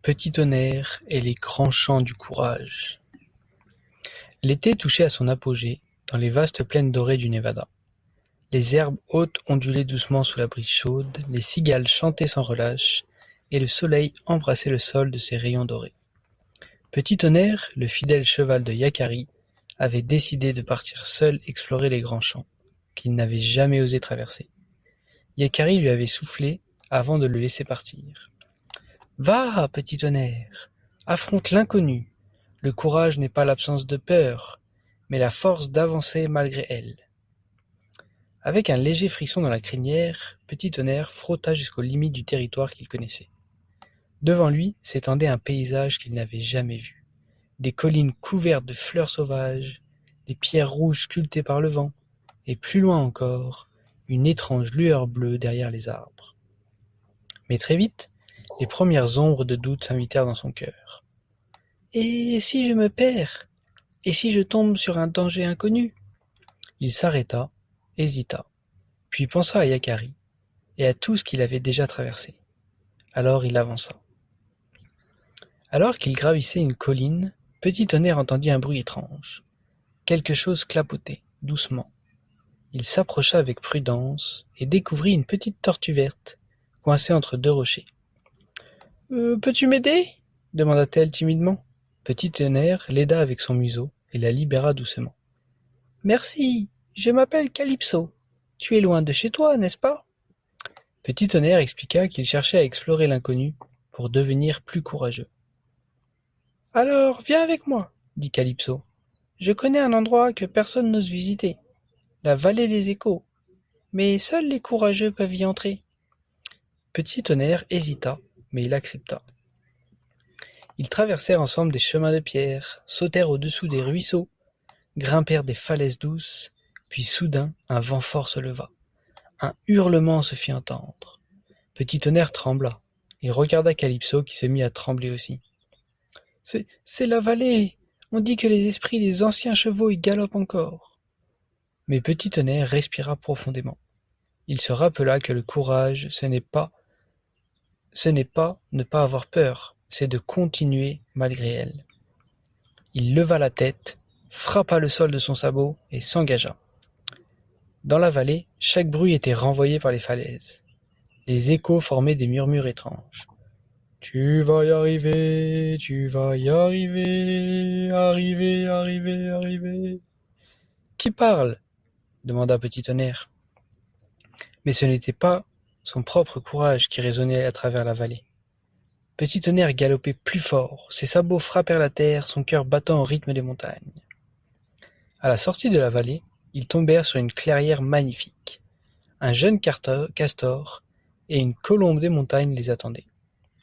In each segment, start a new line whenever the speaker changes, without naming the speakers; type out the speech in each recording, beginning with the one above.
Petit tonnerre et les grands champs du courage. L'été touchait à son apogée dans les vastes plaines dorées du Nevada. Les herbes hautes ondulaient doucement sous la brise chaude, les cigales chantaient sans relâche, et le soleil embrassait le sol de ses rayons dorés. Petit tonnerre, le fidèle cheval de Yakari, avait décidé de partir seul explorer les grands champs, qu'il n'avait jamais osé traverser. Yakari lui avait soufflé avant de le laisser partir. « Va, petit tonnerre, affronte l'inconnu. Le courage n'est pas l'absence de peur, mais la force d'avancer malgré elle. » Avec un léger frisson dans la crinière, Petit tonnerre frotta jusqu'aux limites du territoire qu'il connaissait. Devant lui s'étendait un paysage qu'il n'avait jamais vu. Des collines couvertes de fleurs sauvages, des pierres rouges sculptées par le vent, et plus loin encore, une étrange lueur bleue derrière les arbres. Mais très vite, les premières ombres de doute s'invitèrent dans son cœur. « Et si je me perds? Et si je tombe sur un danger inconnu ?» Il s'arrêta, hésita, puis pensa à Yakari et à tout ce qu'il avait déjà traversé. Alors il avança. Alors qu'il gravissait une colline, Petit tonnerre entendit un bruit étrange. Quelque chose clapotait, doucement. Il s'approcha avec prudence et découvrit une petite tortue verte, coincée entre deux rochers. « Peux-tu m'aider » demanda-t-elle timidement. Petit tonnerre l'aida avec son museau et la libéra doucement. « Merci, je m'appelle Calypso. Tu es loin de chez toi, n'est-ce pas ?» Petit tonnerre expliqua qu'il cherchait à explorer l'inconnu pour devenir plus courageux. « Alors, viens avec moi, » dit Calypso. « Je connais un endroit que personne n'ose visiter, la vallée des échos, mais seuls les courageux peuvent y entrer. » Petit tonnerre hésita, mais il accepta. Ils traversèrent ensemble des chemins de pierre, sautèrent au-dessous des ruisseaux, grimpèrent des falaises douces, puis soudain un vent fort se leva. Un hurlement se fit entendre. Petit tonnerre trembla. Il regarda Calypso qui se mit à trembler aussi. « C'est la vallée. On dit que les esprits des anciens chevaux y galopent encore. » Mais Petit tonnerre respira profondément. Il se rappela que le courage, ce n'est pas ne pas avoir peur, c'est de continuer malgré elle. Il leva la tête, frappa le sol de son sabot et s'engagea. Dans la vallée, chaque bruit était renvoyé par les falaises. Les échos formaient des murmures étranges. « Tu vas y arriver, tu vas y arriver, arriver, arriver, arriver. »« Qui parle ?» demanda Petit tonnerre. Mais ce n'était pas son propre courage qui résonnait à travers la vallée. Petit tonnerre galopait plus fort, ses sabots frappèrent la terre, son cœur battant au rythme des montagnes. À la sortie de la vallée, ils tombèrent sur une clairière magnifique. Un jeune castor et une colombe des montagnes les attendaient.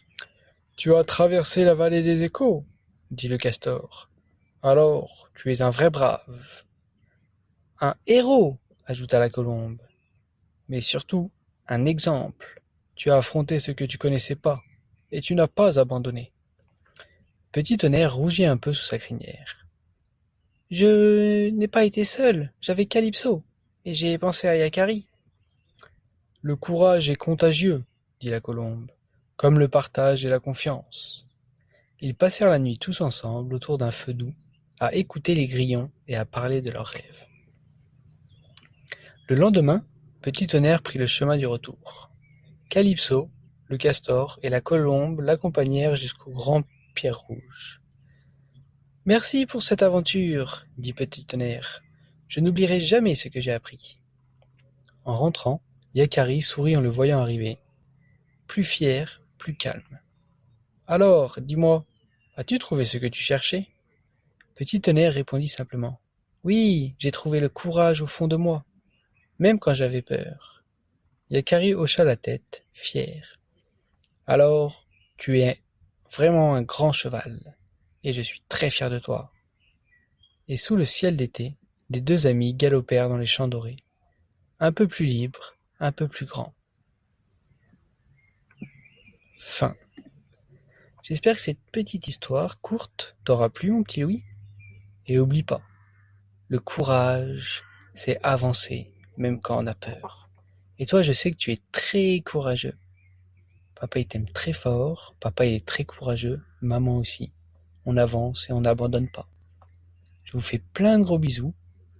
« Tu as traversé la vallée des échos, » dit le castor. « Alors, tu es un vrai brave. »« Un héros, » ajouta la colombe. « Mais surtout, un exemple. Tu as affronté ce que tu connaissais pas, et tu n'as pas abandonné. » Petit tonnerre rougit un peu sous sa crinière. « Je n'ai pas été seul, j'avais Calypso, et j'ai pensé à Yakari. »« Le courage est contagieux, » dit la colombe, « comme le partage et la confiance. » Ils passèrent la nuit tous ensemble autour d'un feu doux, à écouter les grillons et à parler de leurs rêves. Le lendemain, Petit tonnerre prit le chemin du retour. Calypso, le castor et la colombe l'accompagnèrent jusqu'aux grandes pierres rouges. « Merci pour cette aventure, » dit Petit tonnerre. « Je n'oublierai jamais ce que j'ai appris. » En rentrant, Yakari sourit en le voyant arriver, plus fier, plus calme. « Alors, dis-moi, as-tu trouvé ce que tu cherchais ?» Petit tonnerre répondit simplement. « Oui, j'ai trouvé le courage au fond de moi, même quand j'avais peur. » Yakari hocha la tête, fier. « Alors, tu es vraiment un grand cheval, et je suis très fier de toi. » Et sous le ciel d'été, les deux amis galopèrent dans les champs dorés, un peu plus libres, un peu plus grands. Fin. J'espère que cette petite histoire courte t'aura plu, mon petit Louis. Et oublie pas, le courage, c'est avancer, même quand on a peur. Et toi, je sais que tu es très courageux. Papa il t'aime très fort, papa il est très courageux, maman aussi. On avance et on n'abandonne pas. Je vous fais plein de gros bisous,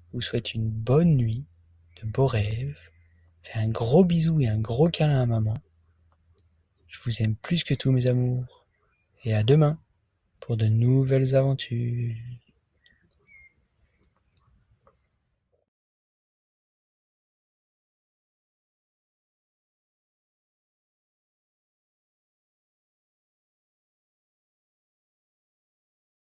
je vous souhaite une bonne nuit, de beaux rêves. Fais un gros bisou et un gros câlin à maman. Je vous aime plus que tous mes amours. Et à demain pour de nouvelles aventures.